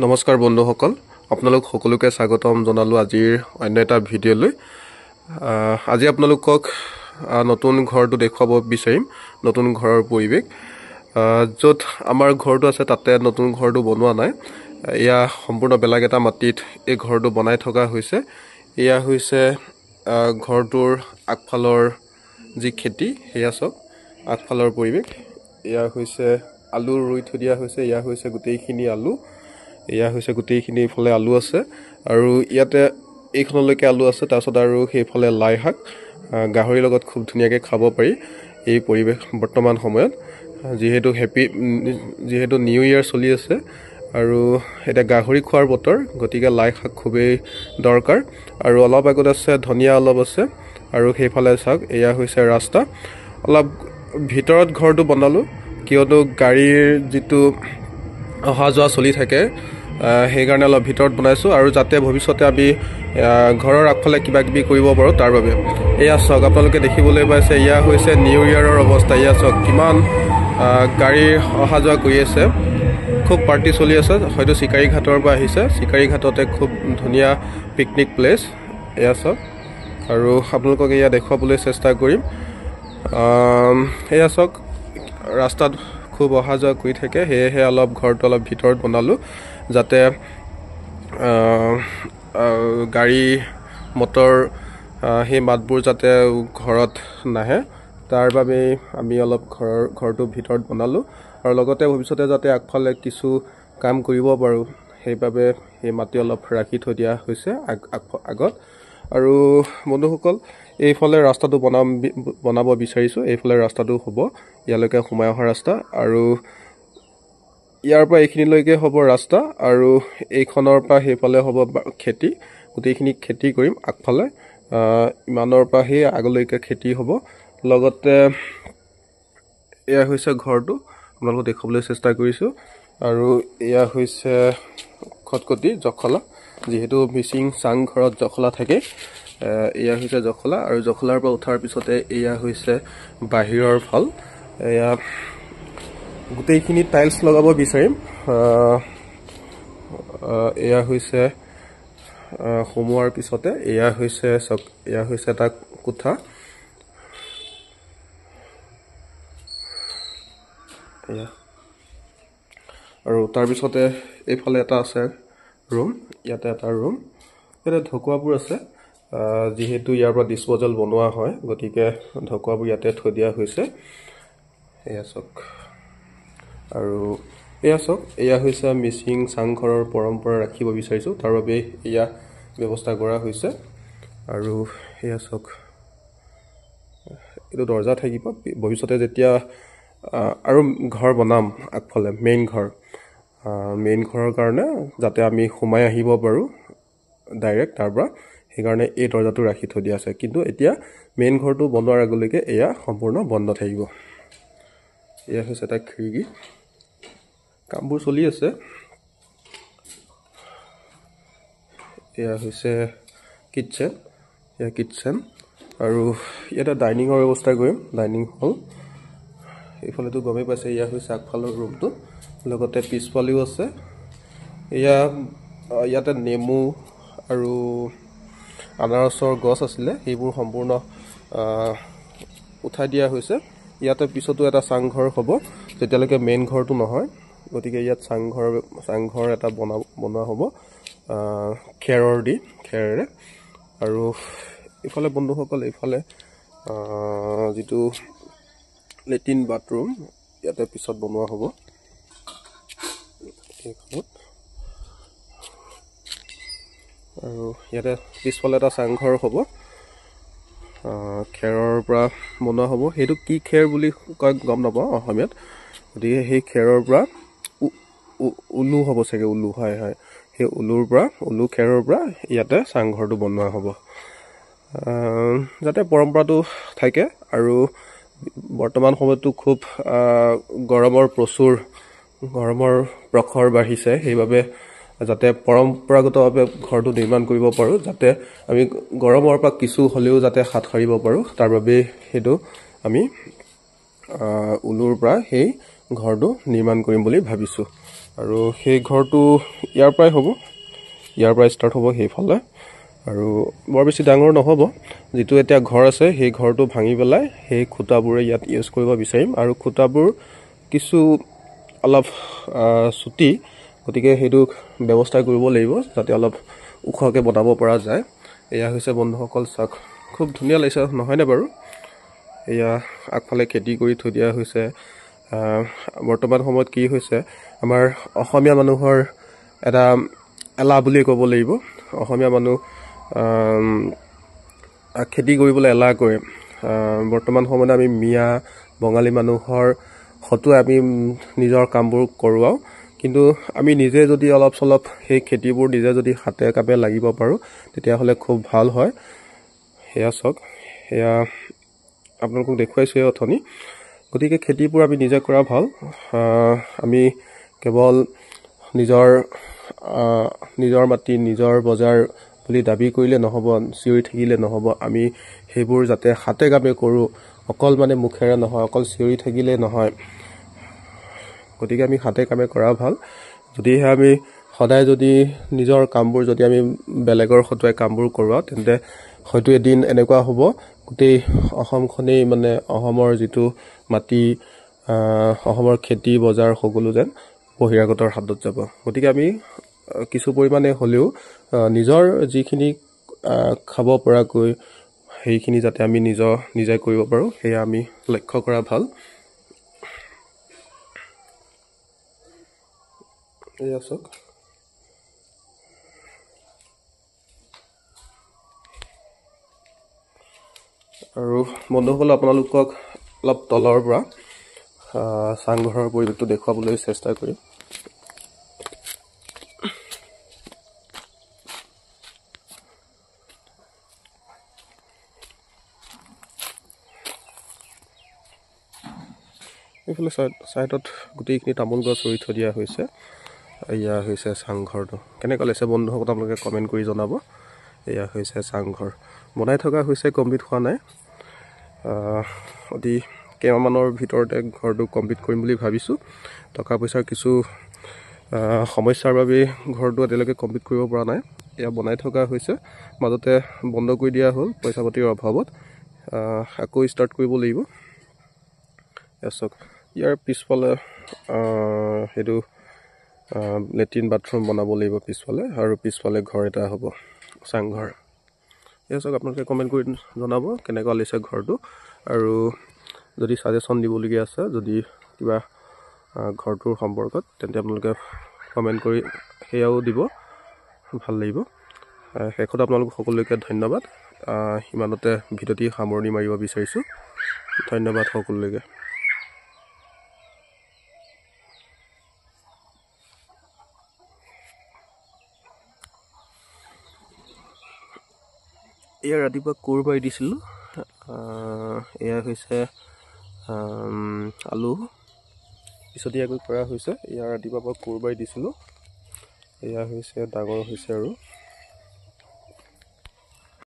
নমস্কাৰ বন্ধুসকল, আপোনালোক সকলোকে স্বাগতম জনালো আজিৰ অন্য এটা ভিডিঅ'লৈ। আজি আপোনালোকক নতুন ঘৰটো দেখুৱাব বিচাৰিম। নতুন ঘৰৰ পৰিৱেশ য'ত আমাৰ ঘৰটো আছে তাতে নতুন ঘৰটো বনোৱা নাই। এয়া সম্পূৰ্ণ বেলেগ এটা মাটিত এই ঘৰটো বনাই থকা হৈছে। এয়া হৈছে ঘৰটোৰ আগফালৰ যি খেতি, সেয়া চাওক আগফালৰ পৰিৱেশ। এয়া হৈছে আলু ৰুই থৈ দিয়া হৈছে। এয়া হৈছে গোটেইখিনি আলু। এয়া হৈছে গোটেইখিনি ইফালে আলু আছে আৰু ইয়াতে এইখনলৈকে আলু আছে। তাৰপিছত আৰু সেইফালে লাই শাক, গাহৰিৰ লগত খুব ধুনীয়াকৈ খাব পাৰি এই পৰিৱেশ বৰ্তমান সময়ত। যিহেতু নিউ ইয়েৰ চলি আছে আৰু এতিয়া গাহৰি খোৱাৰ বতৰ, গতিকে লাই শাক খুবেই দৰকাৰ। আৰু অলপ আগত আছে ধনিয়া অলপ আছে আৰু সেইফালে চাওক এয়া হৈছে ৰাস্তা। অলপ ভিতৰত ঘৰটো বনালোঁ কিয়নো গাড়ীৰ যিটো অহা যোৱা চলি থাকে সেইকাৰণে অলপ ভিতৰত বনাইছোঁ আৰু যাতে ভৱিষ্যতে আমি ঘৰৰ আগফালে কিবা কিবি কৰিব পাৰোঁ তাৰ বাবে। এয়া চাওক আপোনালোকে দেখিবলৈ পাইছে, এয়া হৈছে নিউ ইয়েৰৰ অৱস্থা। এয়া চাওক কিমান গাড়ী অহা যোৱা কৰি আছে, খুব পাৰ্টি চলি আছে। হয়তো চিকাৰী ঘাটৰ পৰা আহিছে। চিকাৰী ঘাটতে খুব ধুনীয়া পিকনিক প্লেচ। এয়া চাওক আৰু আপোনালোকক এয়া দেখুৱাবলৈ চেষ্টা কৰিম। এয়া চাওক ৰাস্তাত খুব অহা যোৱা কৰি থাকে, সেয়েহে অলপ ঘৰটো অলপ ভিতৰত বনালোঁ যাতে গাড়ী মটৰ সেই মাতবোৰ যাতে ঘৰত নাহে, তাৰ বাবেই আমি অলপ ঘৰটো ভিতৰত বনালোঁ। আৰু লগতে ভৱিষ্যতে যাতে আগফালে কিছু কাম কৰিব পাৰোঁ সেইবাবে সেই মাটি অলপ ৰাখি থৈ দিয়া হৈছে আগত। আৰু বন্ধুসকল, এইফালে ৰাস্তাটো বনাব বিচাৰিছোঁ। এইফালে ৰাস্তাটো হ'ব ইয়ালৈকে সোমাই অহা ৰাস্তা আৰু ইয়াৰ পৰা এইখিনিলৈকে হ'ব ৰাস্তা আৰু এইখনৰ পৰা সেইফালে হ'ব খেতি। গোটেইখিনি খেতি কৰিম আগফালে, ইমানৰ পৰা সেই আগলৈকে খেতি হ'ব। লগতে এয়া হৈছে ঘৰটো, আপোনালোকক দেখুৱাবলৈ চেষ্টা কৰিছোঁ। আৰু এয়া হৈছে খটখটি জখলা, যিহেতু মিচিং চাংঘৰত জখলা থাকে। এয়া হৈছে জখলা আৰু জখলাৰ পৰা উঠাৰ পিছতে এয়া হৈছে বাহিৰৰ ফাল। এয়া গোটেইখিনি টাইলছ লগাব বিচাৰিম। এয়া হৈছে সোমোৱাৰ পিছতে এয়া হৈছে এটা কোঠা। এয়া আৰু তাৰপিছতে এইফালে এটা আছে ৰুম। ইয়াতে এটা ৰুম, ইয়াতে ঢকুৱাবোৰ আছে। যিহেতু ইয়াৰ পৰা ডিছপ'জেল বনোৱা হয়, গতিকে ঢকুৱাবোৰ ইয়াতে থৈ দিয়া হৈছে। এয়া চাওক আৰু এয়া চাওক, এয়া হৈছে মিচিং চাংঘৰৰ পৰম্পৰা ৰাখিব বিচাৰিছোঁ, তাৰ বাবে এয়া ব্যৱস্থা কৰা হৈছে। আৰু এয়া চাওক, এইটো দৰ্জা থাকিব ভৱিষ্যতে যেতিয়া আৰু ঘৰ বনাম আগফালে মেইন ঘৰৰ কাৰণে, যাতে আমি সোমাই আহিব পাৰোঁ ডাইৰেক্ট তাৰ পৰা, সেইকাৰণে এই দৰ্জাটো ৰাখি থৈ দিয়া আছে। কিন্তু এতিয়া মেইন ঘৰটো বনোৱাৰ আগলৈকে এয়া সম্পূৰ্ণ বন্ধ থাকিব। এয়া হৈছে এটা খিৰিকী, কামবোৰ চলি আছে। এয়া হৈছে কিটচেন আৰু ইয়াতে ডাইনিঙৰ ব্যৱস্থা কৰিম, ডাইনিং হল। এইফালেতো গমেই পাইছে, এয়া হৈছে আগফালৰ ৰুমটো। লগতে পিছফালেও আছে। ইয়াতে নেমু আৰু আনাৰসৰ গছ আছিলে, সেইবোৰ সম্পূৰ্ণ উঠাই দিয়া হৈছে। ইয়াতে পিছতো এটা চাংঘৰ হ'ব যেতিয়ালৈকে মেইন ঘৰটো নহয়, গতিকে ইয়াত চাংঘৰ এটা বনোৱা হ'ব খেৰেৰে। আৰু ইফালে বন্ধুসকল, এইফালে যিটো লেট্ৰিন বাথৰুম ইয়াতে পিছত বনোৱা হ'ব এইখনত। আৰু ইয়াতে পিছফালে এটা চাংঘৰ হ'ব, খেৰৰ পৰা বনোৱা হ'ব। সেইটো কি খেৰ বুলি কয় গম নাপাওঁ অসমীয়াত, গতিকে সেই খেৰৰ পৰা উলু হ'ব চাগে, উলু হয়। সেই উলু খেৰৰ পৰা ইয়াতে চাংঘৰটো বনোৱা হ'ব, যাতে পৰম্পৰাটো থাকে। আৰু বৰ্তমান সময়তো খুব গৰমৰ প্ৰখৰ বাঢ়িছে, সেইবাবে যাতে পৰম্পৰাগতভাৱে ঘৰটো নিৰ্মাণ কৰিব পাৰোঁ, যাতে আমি গৰমৰ পৰা কিছু হ'লেও যাতে হাত সাৰিব পাৰোঁ, তাৰ বাবেই সেইটো আমি উলুৰ পৰা সেই ঘৰটো নিৰ্মাণ কৰিম বুলি ভাবিছোঁ। আৰু সেই ঘৰটো ইয়াৰ পৰাই হ'ব, ইয়াৰ পৰাই ষ্টাৰ্ট হ'ব সেইফালে। আৰু বৰ বেছি ডাঙৰ নহ'ব, যিটো এতিয়া ঘৰ আছে সেই ঘৰটো ভাঙি পেলাই সেই খুঁটাবোৰে ইয়াত ইউজ কৰিব বিচাৰিম। আৰু খুঁটাবোৰ কিছু অলপ চুটি, গতিকে সেইটো ব্যৱস্থা কৰিব লাগিব যাতে অলপ ওখকৈ বনাব পৰা যায়। এয়া হৈছে বন্ধুসকল, চাওক খুব ধুনীয়া লাগিছে নহয়নে বাৰু? এয়া আগফালে খেতি কৰি থৈ দিয়া হৈছে। বৰ্তমান সময়ত কি হৈছে, আমাৰ অসমীয়া মানুহৰ এটা এলাহ বুলিয়ে ক'ব লাগিব। অসমীয়া মানুহ খেতি কৰিবলৈ এলাহ কৰে। বৰ্তমান সময়ত আমি মিয়া বঙালী মানুহৰ হতুৱাই আমি নিজৰ কামবোৰ কৰোৱাওঁ, কিন্তু আমি নিজে যদি অলপ চলপ সেই খেতিবোৰ নিজে যদি হাতে কামে লাগিব পাৰোঁ তেতিয়াহ'লে খুব ভাল হয়। সেয়া চাওক, সেয়া আপোনালোকক দেখুৱাইছোৱে অথনি। গতিকে খেতিবোৰ আমি নিজে কৰা ভাল। আমি কেৱল নিজৰ মাটি নিজৰ বজাৰ বুলি দাবী কৰিলে নহ'ব, চিঞৰি থাকিলে নহ'ব। আমি সেইবোৰ যাতে হাতে কামে কৰোঁ, অকল মানে মুখেৰে নহয়, অকল চিঞৰি থাকিলে নহয়। গতিকে আমি হাতে কামে কৰা ভাল। যদিহে আমি সদায় যদি নিজৰ কামবোৰ যদি আমি বেলেগৰ হতুৱাই কামবোৰ কৰোৱাওঁ, তেন্তে হয়তো এদিন এনেকুৱা হ'ব গোটেই অসমখনেই মানে অসমৰ যিটো মাটি, অসমৰ খেতি বজাৰ সকলো যেন বহিৰাগতৰ হাতত যাব। গতিকে আমি কিছু পৰিমাণে হ'লেও নিজৰ যিখিনি খাব পৰাকৈ সেইখিনি যাতে আমি নিজে কৰিব পাৰোঁ, সেয়া আমি লক্ষ্য কৰা ভাল। এয়া চাওক, আৰু বন্ধুসকল আপোনালোকক অলপ তলৰ পৰা চাংঘৰৰ পৰিৱেশটো দেখুৱাবলৈ চেষ্টা কৰিম। এইফালে ছাইডত গোটেইখিনি তামোল গছ ৰুই থৈ দিয়া হৈছে। এয়া হৈছে চাংঘৰটো। কেনেকুৱা লাগিছে বন্ধুসকল আপোনালোকে কমেণ্ট কৰি জনাব। এয়া হৈছে চাংঘৰ, বনাই থকা হৈছে, কমপ্লিট হোৱা নাই। অতি কেইমাহমানৰ ভিতৰতে ঘৰটো কমপ্লিট কৰিম বুলি ভাবিছোঁ। টকা পইচাৰ কিছু সমস্যাৰ বাবে ঘৰটো এতিয়ালৈকে কমপ্লিট কৰিব পৰা নাই। এয়া বনাই থকা হৈছে, মাজতে বন্ধ কৰি দিয়া হ'ল পইচা পাতিৰ অভাৱত। আকৌ ষ্টাৰ্ট কৰিব লাগিব। এয়া চাওক, ইয়াৰ পিছফালে সেইটো লেট্ৰিন বাথৰুম বনাব লাগিব পিছফালে, আৰু পিছফালে ঘৰ এটা হ'ব, চাংঘৰ। এয়া চাওক, আপোনালোকে কমেণ্ট কৰি জনাব কেনেকুৱা লাগিছে ঘৰটো। আৰু যদি ছাজেশ্যন দিবলগীয়া আছে, যদি কিবা ঘৰটোৰ সম্পৰ্কত, তেন্তে আপোনালোকে কমেণ্ট কৰি সেয়াও দিব, ভাল লাগিব। শেষত আপোনালোক সকলোকে ধন্যবাদ। ইমানতে ভিডিঅ'টি সামৰণি মাৰিব বিচাৰিছোঁ। ধন্যবাদ সকলোকে। এয়া ৰাতিপুৱা কোৰ মাৰি দিছিলোঁ। এয়া হৈছে আলু পিছতীয়াকৈ কৰা হৈছে। এয়া ৰাতিপুৱাৰ পৰা কোৰ মাৰি দিছিলোঁ। এয়া হৈছে ডাঙৰ হৈছে আৰু